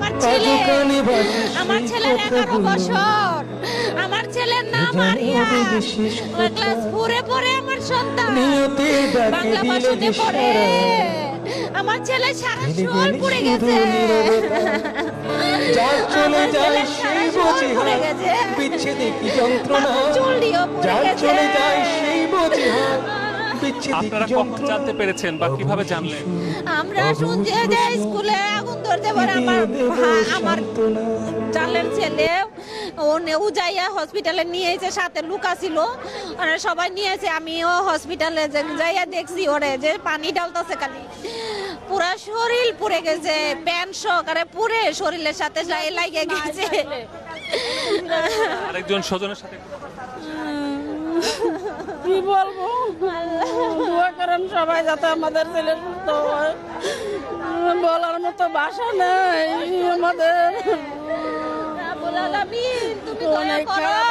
আমার ছেলে, আমার ছেলের 11 বছর, আমার ছেলের নাম আরিয়া, ক্লাস 4-এ পড়ে আমার সন্তান, বাংলা ভাষণে পড়ে। আমার ছেলে সারা শরীর পুড়ে গেছে, যার চলে যায় সেই বোঝে পুড়ে গেছে, বিচ্ছেদে কি যন্ত্রণা, চুলটিও পুড়ে যার গেছে। চলে যায় সেই বোঝে বিচ্ছেদে কি আপনারা কখন যন্ত্রণা। জানতে পেরেছেন বা কিভাবে জানলেন? আমরা শুনছি যে স্কুলে আগুন ধরতে পারে, আমার চালের ছেলে ও যাইয়া হসপিটালে নিয়েছে, সাথে লুকা ছিল, ওরা সবাই নিয়েছে। আমিও হসপিটালে যাইয়া দেখছি ওরে যে পানি ডালতেছে, খালি পুরা শরীর পুড়ে গেছে, প্যান্ট সহকারে পুড়ে শরীরের সাথে লাগে গেছে। আরেকজন স্বজনের সাথে কি বলবো, দোয়া করেন সবাই যাতে আমাদের ছেলে সুস্থ হয়। বলার মতো ভাষা নেই আমাদের, রাব্বুল আলামিন, তুমি দয়া অনেক করো। খারাপ